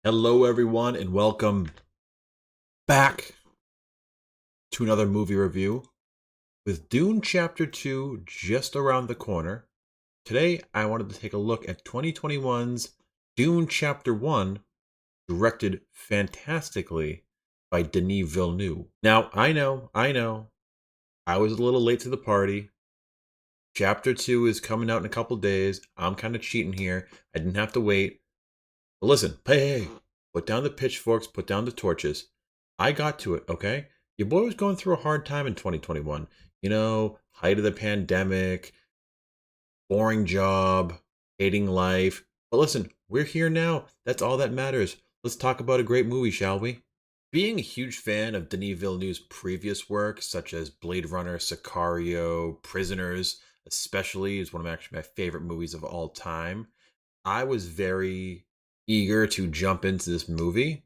Hello, everyone, and welcome back to another movie review with Dune Chapter 2 just around the corner. Today, I wanted to take a look at 2021's Dune Chapter 1, directed fantastically by Denis Villeneuve. Now, I know, I was a little late to the party. Chapter 2 is coming out in a couple days. I'm kind of cheating here. I didn't have to wait. But listen, hey, put down the pitchforks, put down the torches. I got to it, okay? Your boy was going through a hard time in 2021. Height of the pandemic, boring job, hating life. But listen, we're here now. That's all that matters. Let's talk about a great movie, shall we? Being a huge fan of Denis Villeneuve's previous work, such as Blade Runner, Sicario, Prisoners, especially, is one of actually my favorite movies of all time. I was very eager to jump into this movie.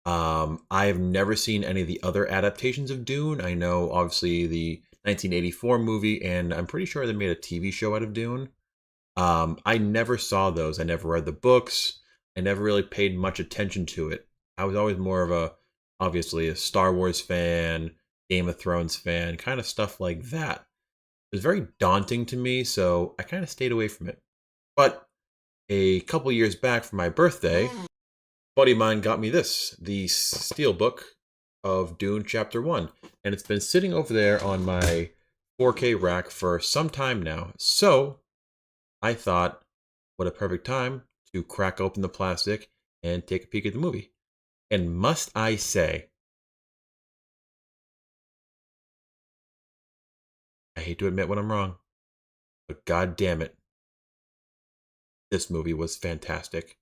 I have never seen any of the other adaptations of Dune. I know, obviously, the 1984 movie, and I'm pretty sure they made a TV show out of Dune. I never saw those. I never read the books. I never really paid much attention to it. I was always more of obviously, a Star Wars fan, Game of Thrones fan, kind of stuff like that. It was very daunting to me, so I kind of stayed away from it. But a couple years back for my birthday, a buddy of mine got me the Steelbook of Dune Chapter 1. And it's been sitting over there on my 4K rack for some time now. So I thought, what a perfect time to crack open the plastic and take a peek at the movie. And must I say, I hate to admit when I'm wrong, but god damn it, this movie was fantastic.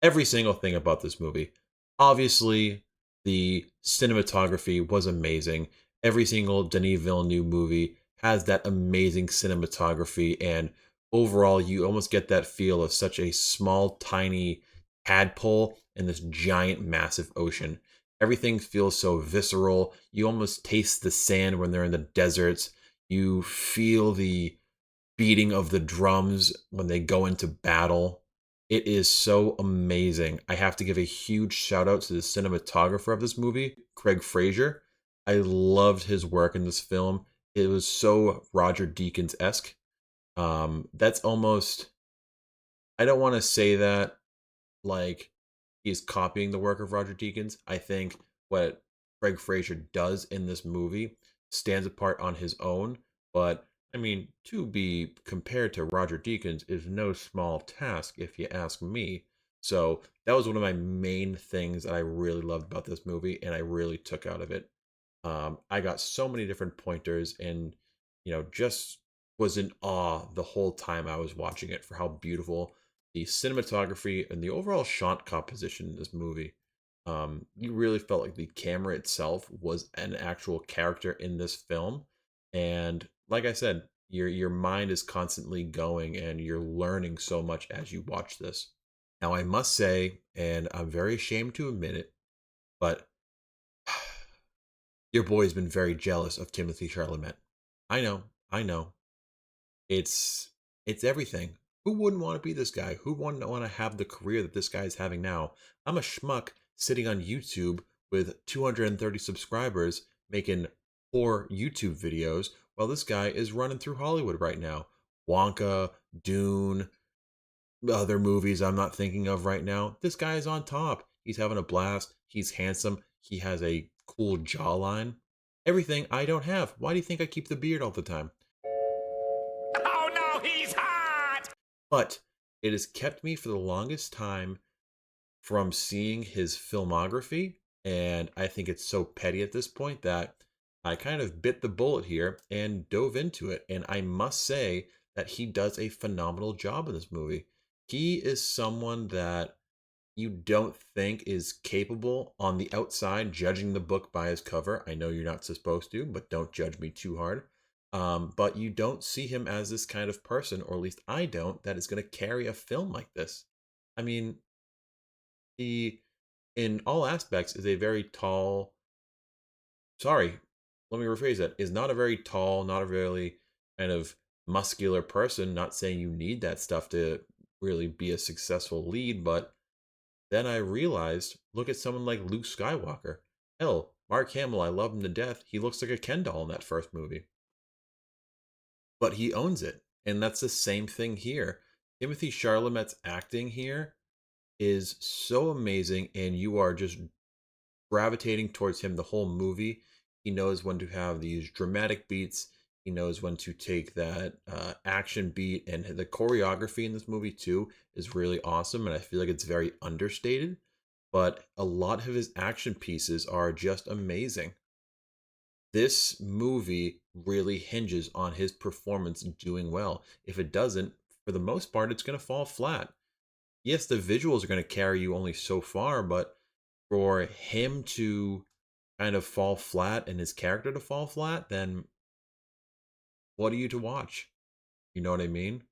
Every single thing about this movie. Obviously, the cinematography was amazing. Every single Denis Villeneuve movie has that amazing cinematography, and overall, you almost get that feel of such a small, tiny tadpole in this giant, massive ocean. Everything feels so visceral. You almost taste the sand when they're in the deserts. You feel the beating of the drums when they go into battle. It is so amazing. I have to give a huge shout out to the cinematographer of this movie, Craig Fraser. I loved his work in this film. It was so Roger Deakins esque. That's almost, I don't want to say that like he's copying the work of Roger Deakins. I think what Craig Fraser does in this movie stands apart on his own. But I mean, to be compared to Roger Deakins is no small task, if you ask me. So that was one of my main things that I really loved about this movie, and I really took out of it. I got so many different pointers, and just was in awe the whole time I was watching it for how beautiful the cinematography and the overall shot composition in this movie. You really felt like the camera itself was an actual character in this film, and like I said, your mind is constantly going, and you're learning so much as you watch this. Now, I must say, and I'm very ashamed to admit it, but your boy's been very jealous of Timothy Chalamet. I know. It's everything. Who wouldn't want to be this guy? Who wouldn't want to have the career that this guy is having now? I'm a schmuck sitting on YouTube with 230 subscribers making 4 YouTube videos while this guy is running through Hollywood right now. Wonka, Dune, other movies I'm not thinking of right now. This guy is on top. He's having a blast. He's handsome. He has a cool jawline. Everything I don't have. Why do you think I keep the beard all the time? Oh no, he's hot! But it has kept me for the longest time from seeing his filmography. And I think it's so petty at this point that I kind of bit the bullet here and dove into it. And I must say that he does a phenomenal job in this movie. He is someone that you don't think is capable on the outside, judging the book by his cover. I know you're not supposed to, but don't judge me too hard. But you don't see him as this kind of person, or at least I don't, that is going to carry a film like this. I mean, he, in all aspects, is a very tall, sorry, let me rephrase that, is not a very tall, not a really kind of muscular person. Not saying you need that stuff to really be a successful lead, but Then I realized, look at someone like Luke Skywalker. Hell, Mark Hamill, I love him to death. He looks like a Ken doll in that first movie, but he owns it. And that's the same thing here. Timothy Chalamet's acting here is so amazing, and you are just gravitating towards him the whole movie. He knows when to have these dramatic beats. He knows when to take that action beat, and the choreography in this movie too is really awesome. And I feel like it's very understated, but a lot of his action pieces are just amazing. This movie really hinges on his performance doing well. If it doesn't, for the most part, it's going to fall flat. Yes, the visuals are going to carry you only so far, but for him to kind of fall flat and his character to fall flat, then what are you to watch? You know what I mean?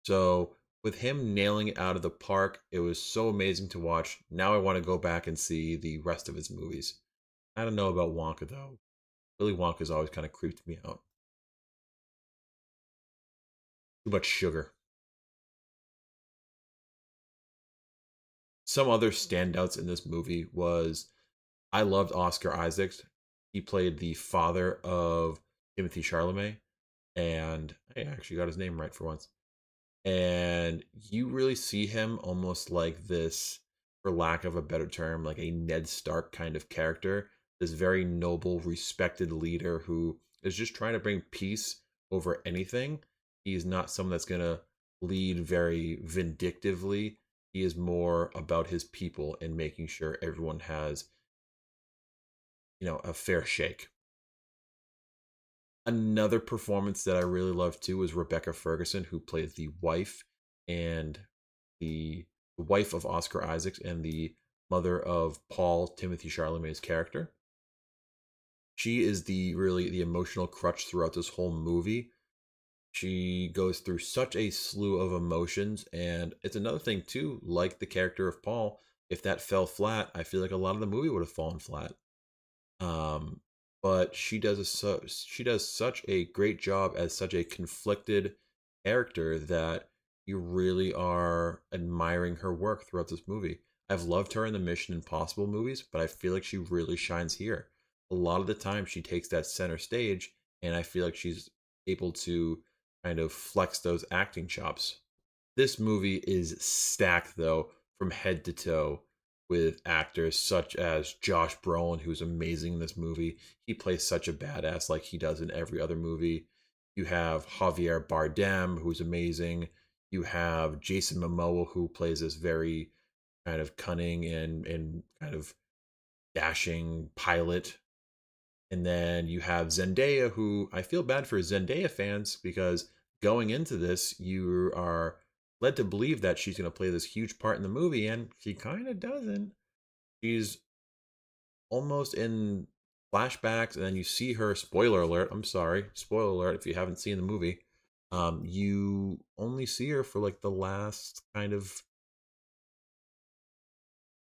So with him nailing it out of the park, it was so amazing to watch. Now I want to go back and see the rest of his movies. I don't know about Wonka though. Willy Wonka's always kind of creeped me out. Too much sugar. Some other standouts in this movie was I loved Oscar Isaacs. He played the father of Timothy Chalamet, and I actually got his name right for once. And you really see him almost like this, for lack of a better term, like a Ned Stark kind of character. This very noble, respected leader who is just trying to bring peace over anything. He's not someone that's gonna lead very vindictively. He is more about his people and making sure everyone has, a fair shake. Another performance that I really loved too was Rebecca Ferguson, who played the wife and the wife of Oscar Isaacs and the mother of Paul Timothy Chalamet's character. She is the emotional crutch throughout this whole movie. She goes through such a slew of emotions, and it's another thing too, like the character of Paul. If that fell flat, I feel like a lot of the movie would have fallen flat. Um, but she does such a great job as such a conflicted character that you really are admiring her work throughout this movie. I've loved her in the Mission Impossible movies, but I feel like she really shines here. A lot of the time, she takes that center stage, and I feel like she's able to kind of flex those acting chops. This movie is stacked, though, from head to toe with actors such as Josh Brolin, who's amazing in this movie. He plays such a badass like he does in every other movie. You have Javier Bardem, who's amazing. You have Jason Momoa, who plays this very kind of cunning and kind of dashing pilot. And then you have Zendaya, who I feel bad for Zendaya fans because going into this, you are led to believe that she's going to play this huge part in the movie, and she kind of doesn't. She's almost in flashbacks, and then you see her. Spoiler alert! I'm sorry, spoiler alert if you haven't seen the movie. You only see her for like the last kind of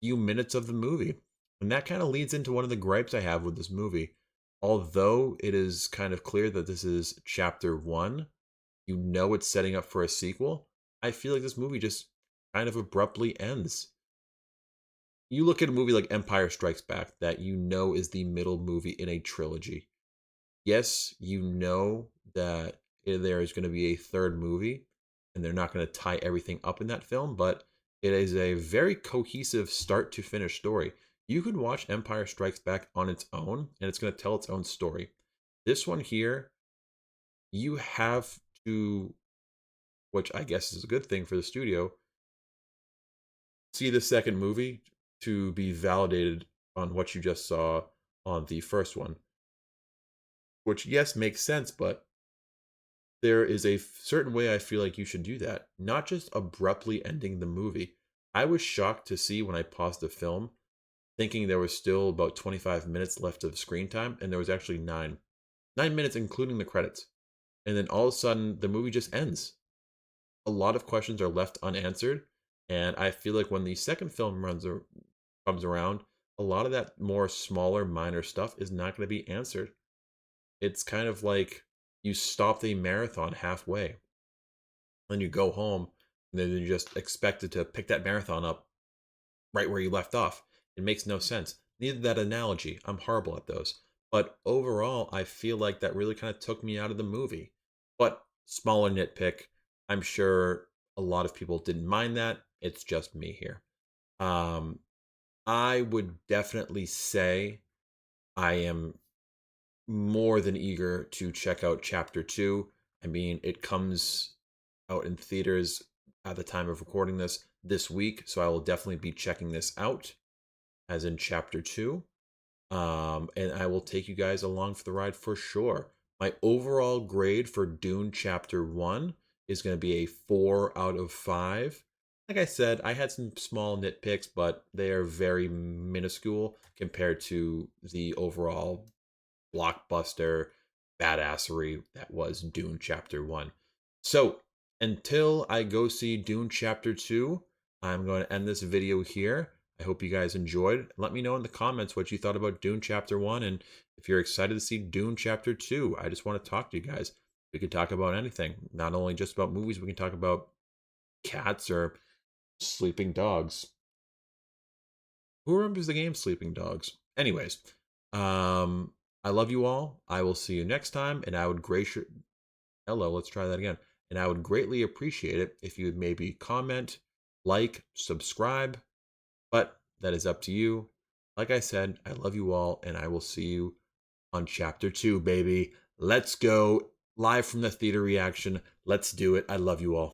few minutes of the movie. And that kind of leads into one of the gripes I have with this movie. Although it is kind of clear that this is chapter one, you know it's setting up for a sequel. I feel like this movie just kind of abruptly ends. You look at a movie like Empire Strikes Back, that you know is the middle movie in a trilogy. Yes, you know that there is going to be a third movie and they're not going to tie everything up in that film, but it is a very cohesive start to finish story. You can watch Empire Strikes Back on its own and it's going to tell its own story. This one here, you have to, which I guess is a good thing for the studio, see the second movie to be validated on what you just saw on the first one, which, yes, makes sense, but there is a certain way I feel like you should do that, not just abruptly ending the movie. I was shocked to see when I paused the film, thinking there was still about 25 minutes left of screen time, and there was actually 9 minutes, including the credits. And then all of a sudden, the movie just ends. A lot of questions are left unanswered, and I feel like when the second film comes around, a lot of that more smaller, minor stuff is not going to be answered. It's kind of like you stop the marathon halfway then you go home and then you're just expected to pick that marathon up right where you left off. It makes no sense. Neither that analogy. I'm horrible at those. But overall, I feel like that really kind of took me out of the movie. But smaller nitpick. I'm sure a lot of people didn't mind that. It's just me here. Um, I would definitely say I am more than eager to check out chapter two. I mean, it comes out in theaters at the time of recording this week, so I will definitely be checking this out, as in chapter two. And I will take you guys along for the ride for sure. My overall grade for Dune Chapter 1 is going to be a 4 out of 5. Like I said, I had some small nitpicks, but they are very minuscule compared to the overall blockbuster badassery that was Dune Chapter 1. So, until I go see Dune Chapter 2, I'm going to end this video here. I hope you guys enjoyed. Let me know in the comments what you thought about Dune Chapter 1 and if you're excited to see Dune Chapter 2. I just want to talk to you guys. We could talk about anything, not only just about movies, we can talk about cats or sleeping dogs. Who remembers the game Sleeping Dogs? Anyways, I love you all. I will see you next time, and I would hello, let's try that again. And I would greatly appreciate it if you would maybe comment, like, subscribe, but that is up to you. Like I said, I love you all, and I will see you on chapter 2, baby. Let's go. Live from the theater reaction. Let's do it. I love you all.